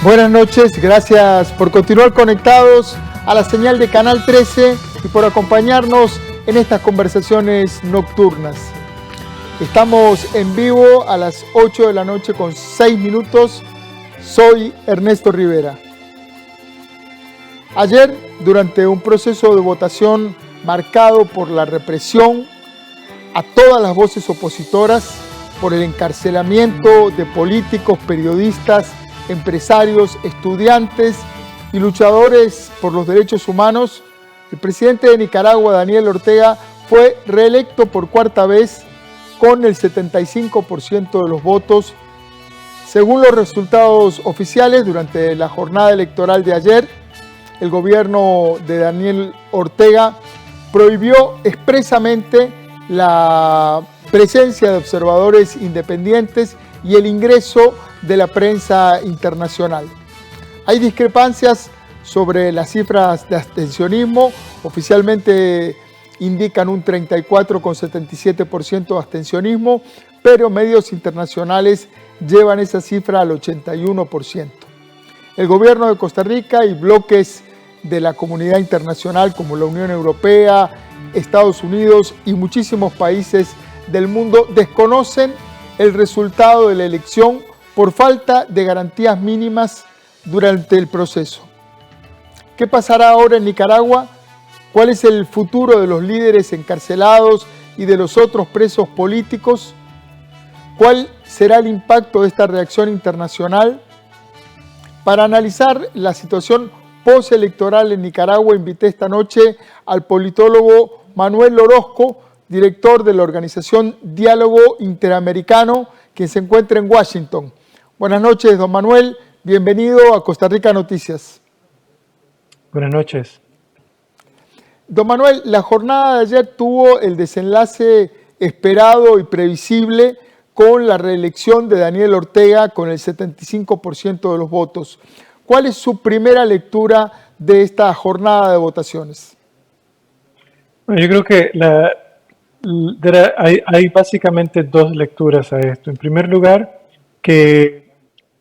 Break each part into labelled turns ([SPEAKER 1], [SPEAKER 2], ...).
[SPEAKER 1] Buenas noches, gracias por continuar conectados a la señal de Canal 13 y por acompañarnos en estas conversaciones nocturnas. Estamos en vivo a las 8 de la noche con 6 minutos. Soy Ernesto Rivera. Ayer, durante un proceso de votación marcado por la represión a todas las voces opositoras, por el encarcelamiento de políticos, periodistas, empresarios, estudiantes y luchadores por los derechos humanos, el presidente de Nicaragua, Daniel Ortega, fue reelecto por cuarta vez con el 75% de los votos. Según los resultados oficiales, durante la jornada electoral de ayer, el gobierno de Daniel Ortega prohibió expresamente la presencia de observadores independientes y el ingreso de la prensa internacional. Hay discrepancias sobre las cifras de abstencionismo. Oficialmente indican un 34,77% de abstencionismo, pero medios internacionales llevan esa cifra al 81%. El gobierno de Costa Rica y bloques de la comunidad internacional como la Unión Europea, Estados Unidos y muchísimos países del mundo desconocen el resultado de la elección por falta de garantías mínimas durante el proceso. ¿Qué pasará ahora en Nicaragua? ¿Cuál es el futuro de los líderes encarcelados y de los otros presos políticos? ¿Cuál será el impacto de esta reacción internacional? Para analizar la situación postelectoral en Nicaragua, invité esta noche al politólogo Manuel Orozco, director de la organización Diálogo Interamericano, quien se encuentra en Washington. Buenas noches, don Manuel. Bienvenido a Costa Rica Noticias.
[SPEAKER 2] Buenas noches.
[SPEAKER 1] Don Manuel, la jornada de ayer tuvo el desenlace esperado y previsible con la reelección de Daniel Ortega con el 75% de los votos. ¿Cuál es su primera lectura de esta jornada de votaciones?
[SPEAKER 2] Bueno, yo creo que hay básicamente dos lecturas a esto. En primer lugar, que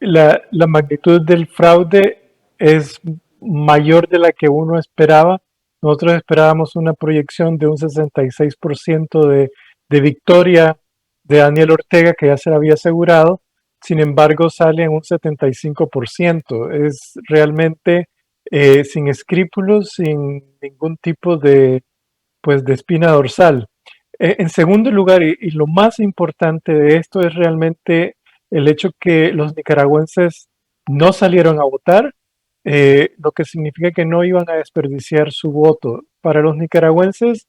[SPEAKER 2] la magnitud del fraude es mayor de la que uno esperaba. Nosotros esperábamos una proyección de un 66% de victoria de Daniel Ortega, que ya se la había asegurado. Sin embargo, sale en un 75%. Es realmente sin escrúpulos, sin ningún tipo de espina dorsal. En segundo lugar, y lo más importante de esto es realmente el hecho que los nicaragüenses no salieron a votar, lo que significa que no iban a desperdiciar su voto. Para los nicaragüenses,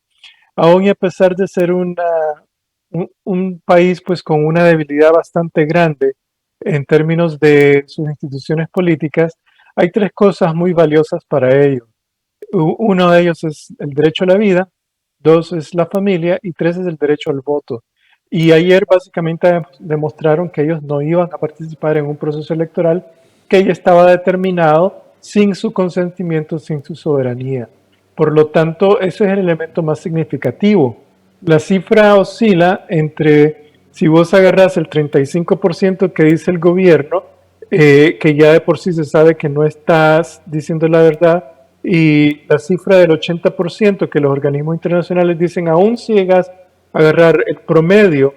[SPEAKER 2] aún y a pesar de ser un país pues con una debilidad bastante grande en términos de sus instituciones políticas, hay tres cosas muy valiosas para ellos. Uno de ellos es el derecho a la vida, dos es la familia y tres es el derecho al voto. Y ayer básicamente demostraron que ellos no iban a participar en un proceso electoral que ya estaba determinado sin su consentimiento, sin su soberanía. Por lo tanto, ese es el elemento más significativo. La cifra oscila entre, si vos agarrás el 35% que dice el gobierno, que ya de por sí se sabe que no estás diciendo la verdad, y la cifra del 80% que los organismos internacionales dicen, aún si llegas a agarrar el promedio,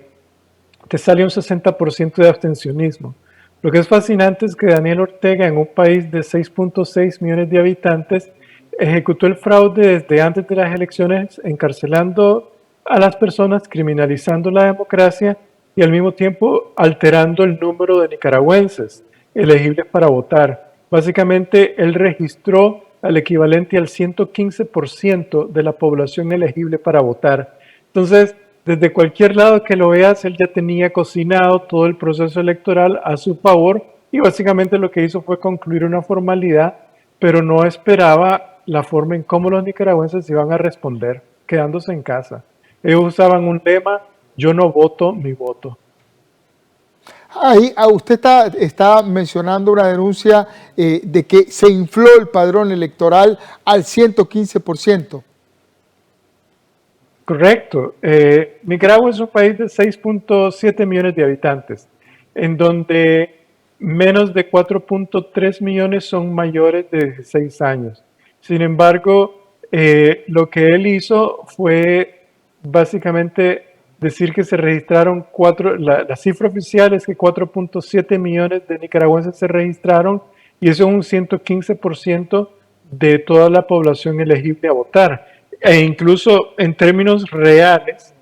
[SPEAKER 2] te sale un 60% de abstencionismo. Lo que es fascinante es que Daniel Ortega, en un país de 6.6 millones de habitantes, ejecutó el fraude desde antes de las elecciones, encarcelando a las personas, criminalizando la democracia y al mismo tiempo alterando el número de nicaragüenses elegibles para votar. Básicamente, él registró al equivalente al 115% de la población elegible para votar. Entonces, desde cualquier lado que lo veas, él ya tenía cocinado todo el proceso electoral a su favor y básicamente lo que hizo fue concluir una formalidad, pero no esperaba la forma en cómo los nicaragüenses iban a responder, quedándose en casa. Ellos usaban un lema: yo no voto, mi voto.
[SPEAKER 1] Ahí usted está mencionando una denuncia de que se infló el padrón electoral al 115%.
[SPEAKER 2] Correcto. Nicaragua es un país de 6.7 millones de habitantes, en donde menos de 4.3 millones son mayores de 16 años. Sin embargo, lo que él hizo fue básicamente decir que se registraron la cifra oficial es que 4.7 millones de nicaragüenses se registraron y eso es un 115% de toda la población elegible a votar. E incluso en términos reales,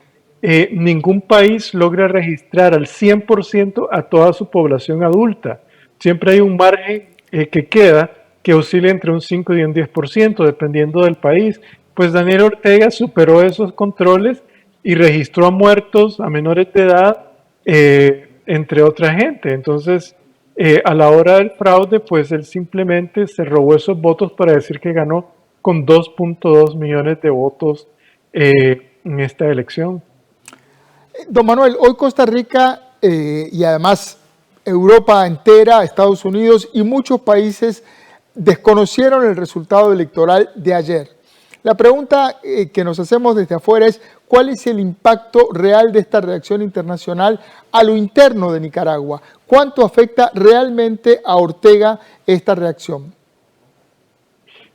[SPEAKER 2] ningún país logra registrar al 100% a toda su población adulta. Siempre hay un margen que queda que oscila entre un 5 y un 10%, dependiendo del país. Pues Daniel Ortega superó esos controles y registró a muertos, a menores de edad, entre otra gente. Entonces, a la hora del fraude, pues él simplemente se robó esos votos para decir que ganó con 2.2 millones de votos en esta elección.
[SPEAKER 1] Don Manuel, hoy Costa Rica y además Europa entera, Estados Unidos y muchos países desconocieron el resultado electoral de ayer. La pregunta que nos hacemos desde afuera es, ¿cuál es el impacto real de esta reacción internacional a lo interno de Nicaragua? ¿Cuánto afecta realmente a Ortega esta reacción?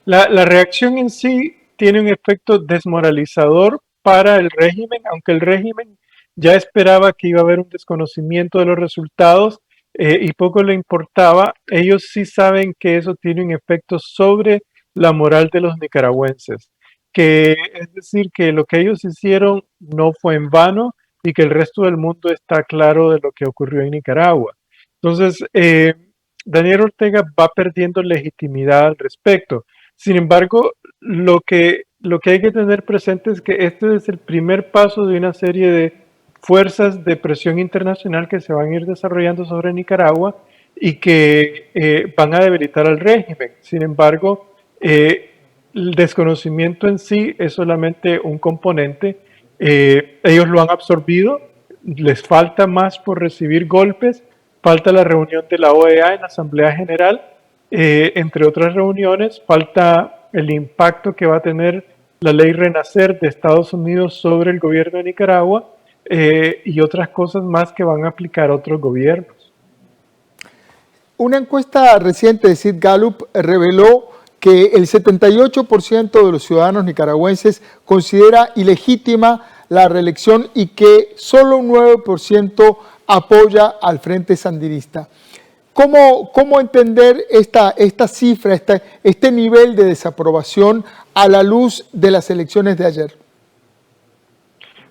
[SPEAKER 2] La reacción en sí tiene un efecto desmoralizador para el régimen, aunque el régimen ya esperaba que iba a haber un desconocimiento de los resultados y poco le importaba. Ellos sí saben que eso tiene un efecto sobre la moral de los nicaragüenses, que es decir, que lo que ellos hicieron no fue en vano y que el resto del mundo está claro de lo que ocurrió en Nicaragua. Entonces, Daniel Ortega va perdiendo legitimidad al respecto. Sin embargo, lo que hay que tener presente es que este es el primer paso de una serie de fuerzas de presión internacional que se van a ir desarrollando sobre Nicaragua y que van a debilitar al régimen. Sin embargo, el desconocimiento en sí es solamente un componente. Ellos lo han absorbido, les falta más por recibir golpes, falta la reunión de la OEA en la Asamblea General, entre otras reuniones, falta el impacto que va a tener la ley Renacer de Estados Unidos sobre el gobierno de Nicaragua y otras cosas más que van a aplicar otros gobiernos.
[SPEAKER 1] Una encuesta reciente de Sid Gallup reveló que el 78% de los ciudadanos nicaragüenses considera ilegítima la reelección y que solo un 9% apoya al Frente Sandinista. ¿Cómo entender esta cifra, este nivel de desaprobación a la luz de las elecciones de ayer?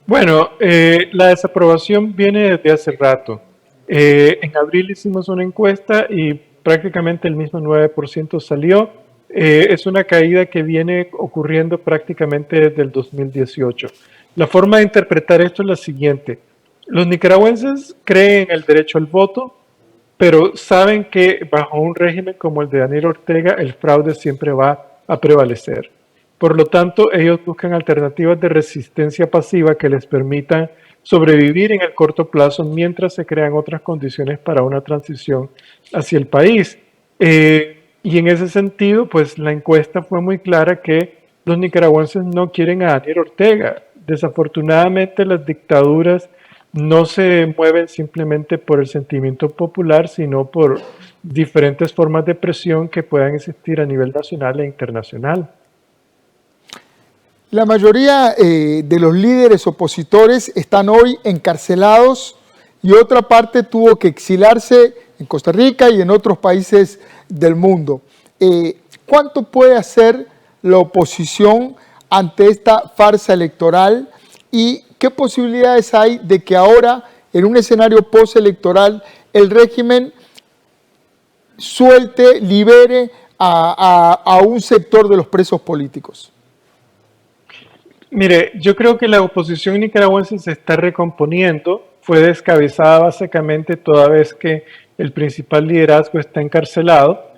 [SPEAKER 2] Bueno, la desaprobación viene desde hace rato. En abril hicimos una encuesta y prácticamente el mismo 9% salió. Es una caída que viene ocurriendo prácticamente desde el 2018. La forma de interpretar esto es la siguiente. Los nicaragüenses creen en el derecho al voto, pero saben que bajo un régimen como el de Daniel Ortega, el fraude siempre va a prevalecer. Por lo tanto, ellos buscan alternativas de resistencia pasiva que les permitan sobrevivir en el corto plazo mientras se crean otras condiciones para una transición hacia el país. Y en ese sentido, pues la encuesta fue muy clara que los nicaragüenses no quieren a Daniel Ortega. Desafortunadamente, las dictaduras no se mueven simplemente por el sentimiento popular, sino por diferentes formas de presión que puedan existir a nivel nacional e internacional.
[SPEAKER 1] La mayoría de los líderes opositores están hoy encarcelados y otra parte tuvo que exilarse en Costa Rica y en otros países del mundo. ¿Cuánto puede hacer la oposición ante esta farsa electoral y qué posibilidades hay de que ahora, en un escenario postelectoral, el régimen suelte, libere a un sector de los presos políticos?
[SPEAKER 2] Mire, yo creo que la oposición nicaragüense se está recomponiendo. Fue descabezada básicamente toda vez que el principal liderazgo está encarcelado.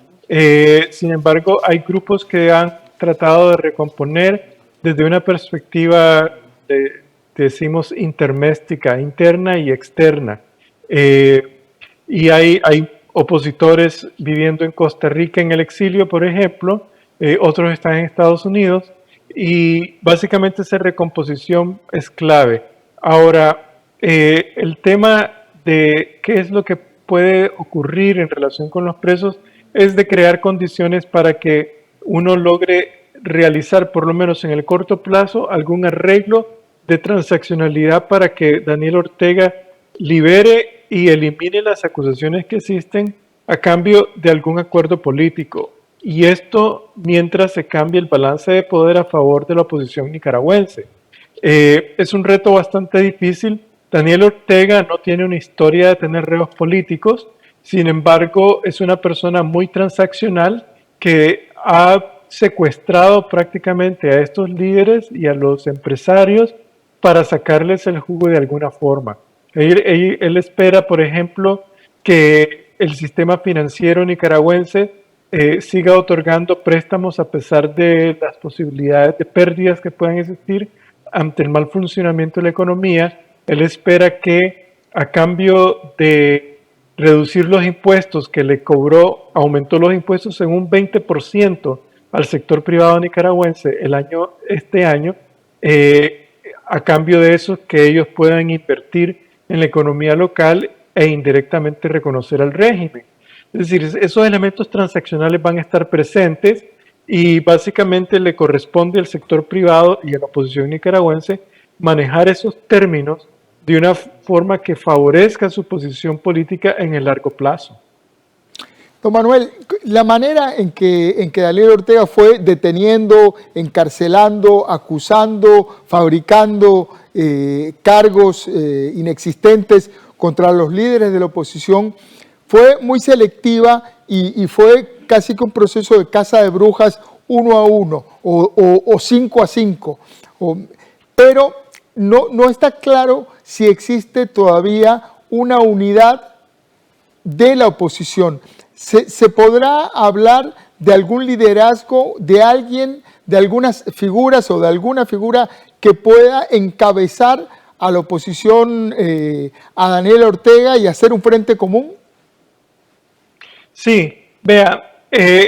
[SPEAKER 2] Sin embargo, hay grupos que han tratado de recomponer desde una perspectiva, decimos, interméstica, interna y externa. Y hay opositores viviendo en Costa Rica en el exilio, por ejemplo, otros están en Estados Unidos, y básicamente esa recomposición es clave. Ahora, el tema de qué es lo que puede ocurrir en relación con los presos es de crear condiciones para que uno logre realizar, por lo menos en el corto plazo, algún arreglo de transaccionalidad para que Daniel Ortega libere y elimine las acusaciones que existen a cambio de algún acuerdo político. Y esto mientras se cambie el balance de poder a favor de la oposición nicaragüense. Es un reto bastante difícil. Daniel Ortega no tiene una historia de tener reos políticos, sin embargo es una persona muy transaccional que ha secuestrado prácticamente a estos líderes y a los empresarios para sacarles el jugo de alguna forma. Él espera, por ejemplo, que el sistema financiero nicaragüense siga otorgando préstamos a pesar de las posibilidades de pérdidas que puedan existir ante el mal funcionamiento de la economía. Él espera que a cambio de reducir los impuestos que le cobró, aumentó los impuestos en un 20% al sector privado nicaragüense este año, a cambio de eso que ellos puedan invertir en la economía local e indirectamente reconocer al régimen. Es decir, esos elementos transaccionales van a estar presentes y básicamente le corresponde al sector privado y a la oposición nicaragüense manejar esos términos de una forma que favorezca su posición política en el largo plazo.
[SPEAKER 1] Don Manuel, la manera en que Daniel Ortega fue deteniendo, encarcelando, acusando, fabricando cargos inexistentes contra los líderes de la oposición fue muy selectiva y fue casi que un proceso de caza de brujas 1 a 1 o 5 a 5. Pero no está claro si existe todavía una unidad de la oposición. ¿Se podrá hablar de algún liderazgo, de alguien, de algunas figuras o de alguna figura que pueda encabezar a la oposición a Daniel Ortega y hacer un frente común?
[SPEAKER 2] Sí, vea,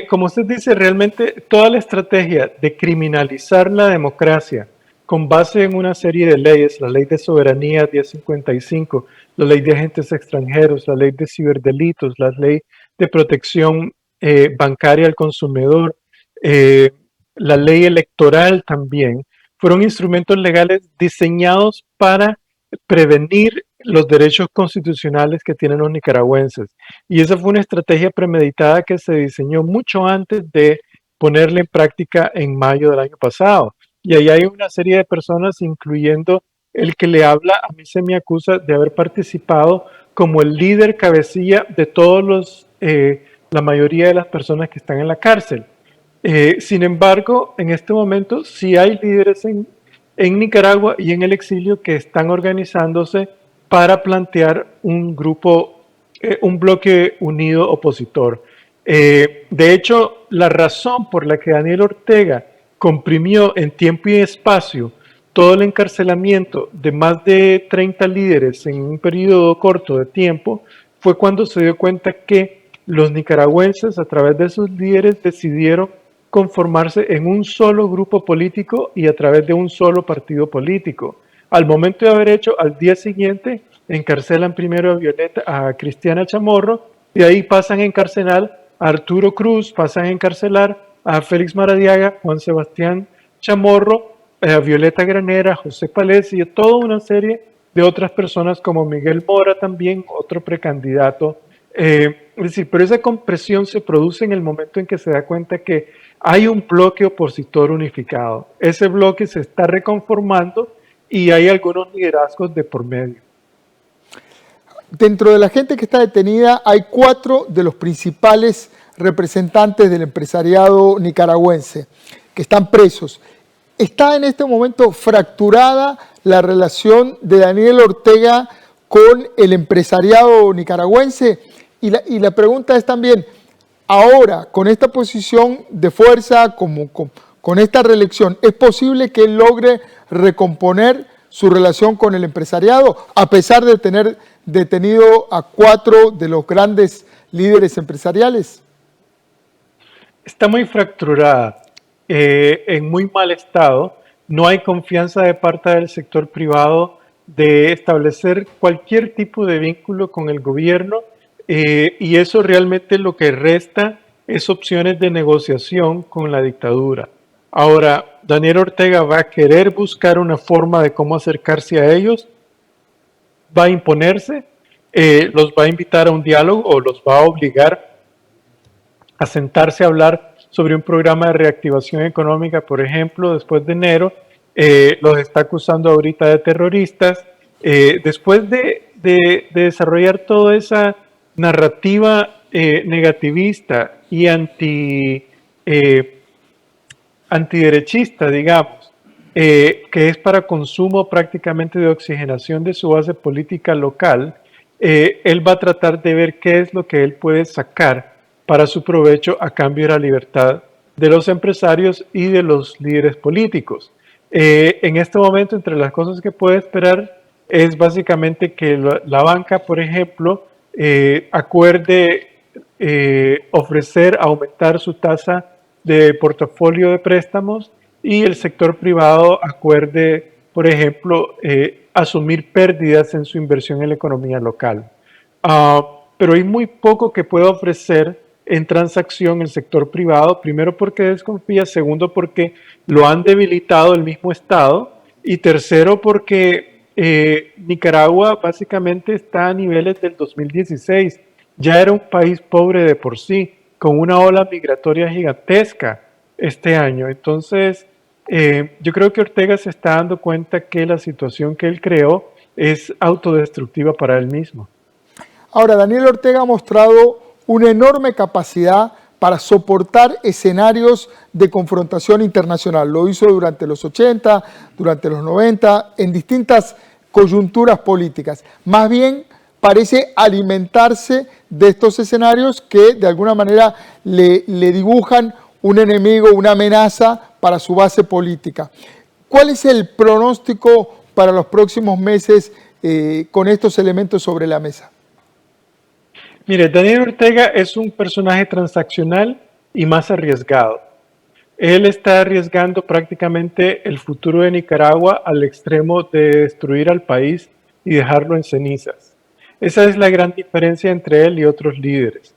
[SPEAKER 2] como usted dice, realmente toda la estrategia de criminalizar la democracia con base en una serie de leyes, la ley de soberanía 1055, la ley de agentes extranjeros, la ley de ciberdelitos, la ley de protección bancaria al consumidor, la ley electoral también, fueron instrumentos legales diseñados para prevenir los derechos constitucionales que tienen los nicaragüenses. Y esa fue una estrategia premeditada que se diseñó mucho antes de ponerla en práctica en mayo del año pasado. Y ahí hay una serie de personas, incluyendo el que le habla, a mí se me acusa de haber participado como el líder cabecilla de todos la mayoría de las personas que están en la cárcel. Sin embargo, en este momento sí hay líderes en Nicaragua y en el exilio que están organizándose para plantear un grupo, un bloque unido opositor. De hecho, la razón por la que Daniel Ortega comprimió en tiempo y espacio todo el encarcelamiento de más de 30 líderes en un periodo corto de tiempo fue cuando se dio cuenta que los nicaragüenses, a través de sus líderes, decidieron conformarse en un solo grupo político y a través de un solo partido político. Al momento de haber hecho, al día siguiente, encarcelan primero a Cristiana Chamorro, y de ahí pasan a encarcelar a Arturo Cruz, pasan a encarcelar a Félix Maradiaga, Juan Sebastián Chamorro, a Violeta Granera, a José Pález y a toda una serie de otras personas como Miguel Mora también, otro precandidato. Es decir, pero esa compresión se produce en el momento en que se da cuenta que hay un bloque opositor unificado. Ese bloque se está reconformando y hay algunos liderazgos de por medio.
[SPEAKER 1] Dentro de la gente que está detenida hay 4 de los principales representantes del empresariado nicaragüense que están presos. ¿Está en este momento fracturada la relación de Daniel Ortega con el empresariado nicaragüense? Y la pregunta es también, ahora, con esta posición de fuerza, con esta reelección, ¿es posible que él logre recomponer su relación con el empresariado, a pesar de tener detenido a 4 de los grandes líderes empresariales?
[SPEAKER 2] Está muy fracturada, en muy mal estado. No hay confianza de parte del sector privado de establecer cualquier tipo de vínculo con el gobierno y eso realmente lo que resta es opciones de negociación con la dictadura. Ahora, Daniel Ortega va a querer buscar una forma de cómo acercarse a ellos, va a imponerse, los va a invitar a un diálogo o los va a obligar a sentarse a hablar sobre un programa de reactivación económica, por ejemplo, después de enero. Los está acusando ahorita de terroristas. Después de desarrollar toda esa narrativa negativista y antiderechista, digamos, que es para consumo prácticamente de oxigenación de su base política local, él va a tratar de ver qué es lo que él puede sacar para su provecho a cambio de la libertad de los empresarios y de los líderes políticos. En este momento, entre las cosas que puede esperar es básicamente que la banca, por ejemplo, acuerde ofrecer aumentar su tasa de portafolio de préstamos y el sector privado acuerde, por ejemplo, asumir pérdidas en su inversión en la economía local. Pero hay muy poco que pueda ofrecer en transacción el sector privado, primero porque desconfía, segundo porque lo han debilitado el mismo Estado y tercero porque Nicaragua básicamente está a niveles del 2016. Ya era un país pobre de por sí, con una ola migratoria gigantesca este año. Entonces, yo creo que Ortega se está dando cuenta que la situación que él creó es autodestructiva para él mismo.
[SPEAKER 1] Ahora, Daniel Ortega ha mostrado una enorme capacidad para soportar escenarios de confrontación internacional. Lo hizo durante los 80, durante los 90, en distintas coyunturas políticas. Más bien parece alimentarse de estos escenarios que de alguna manera le dibujan un enemigo, una amenaza para su base política. ¿Cuál es el pronóstico para los próximos meses con estos elementos sobre la mesa?
[SPEAKER 2] Mire, Daniel Ortega es un personaje transaccional y más arriesgado. Él está arriesgando prácticamente el futuro de Nicaragua al extremo de destruir al país y dejarlo en cenizas. Esa es la gran diferencia entre él y otros líderes.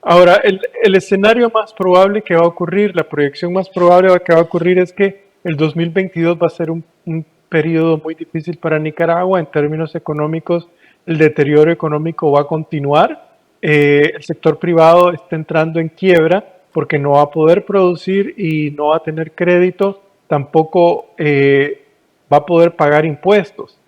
[SPEAKER 2] Ahora, el escenario más probable que va a ocurrir, la proyección más probable que va a ocurrir es que el 2022 va a ser un periodo muy difícil para Nicaragua en términos económicos. El deterioro económico va a continuar, el sector privado está entrando en quiebra porque no va a poder producir y no va a tener crédito, tampoco va a poder pagar impuestos.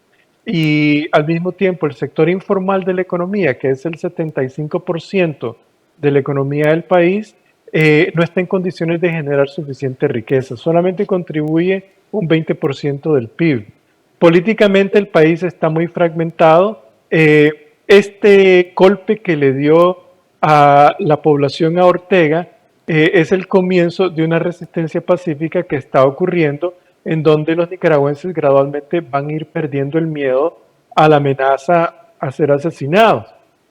[SPEAKER 2] Y al mismo tiempo el sector informal de la economía, que es el 75% de la economía del país, no está en condiciones de generar suficiente riqueza, solamente contribuye un 20% del PIB. Políticamente el país está muy fragmentado. Este golpe que le dio a la población a Ortega es el comienzo de una resistencia pacífica que está ocurriendo, en donde los nicaragüenses gradualmente van a ir perdiendo el miedo a la amenaza a ser asesinados.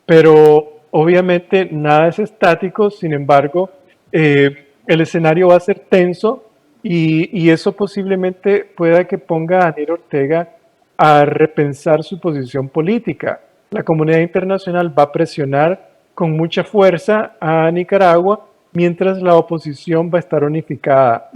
[SPEAKER 2] Pero obviamente nada es estático, sin embargo, el escenario va a ser tenso y eso posiblemente pueda que ponga a Daniel Ortega a repensar su posición política. La comunidad internacional va a presionar con mucha fuerza a Nicaragua, mientras la oposición va a estar unificada.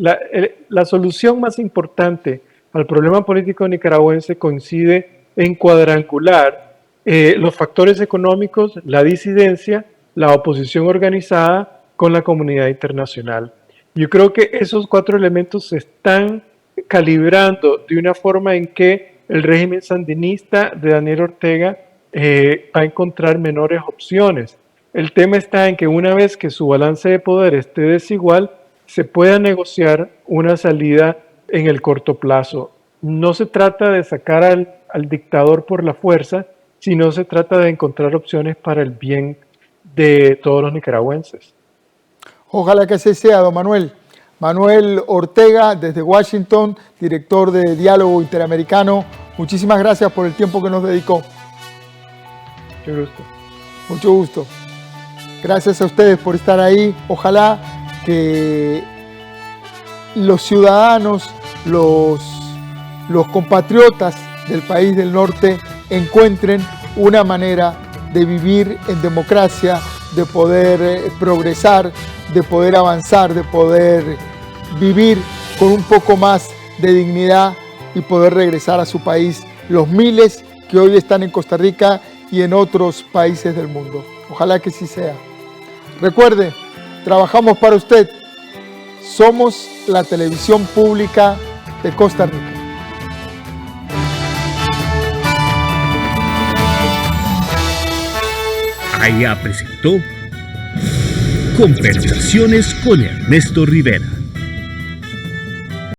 [SPEAKER 2] La solución más importante al problema político nicaragüense coincide en cuadrangular los factores económicos, la disidencia, la oposición organizada con la comunidad internacional. Yo creo que esos cuatro elementos se están calibrando de una forma en que el régimen sandinista de Daniel Ortega va a encontrar menores opciones. El tema está en que una vez que su balance de poder esté desigual, se pueda negociar una salida en el corto plazo. No se trata de sacar al dictador por la fuerza, sino se trata de encontrar opciones para el bien de todos los nicaragüenses.
[SPEAKER 1] Ojalá que así sea, don Manuel. Manuel Ortega, desde Washington, director de Diálogo Interamericano. Muchísimas gracias por el tiempo que nos dedicó.
[SPEAKER 2] Mucho gusto.
[SPEAKER 1] Mucho gusto. Gracias a ustedes por estar ahí. Ojalá que los ciudadanos, los compatriotas del país del norte encuentren una manera de vivir en democracia, de poder progresar, de poder avanzar, de poder vivir con un poco más de dignidad y poder regresar a su país, los miles que hoy están en Costa Rica y en otros países del mundo. Ojalá que sí sea. Recuerde, trabajamos para usted. Somos la televisión pública de Costa Rica.
[SPEAKER 3] AIA presentó Conversaciones con Ernesto Rivera.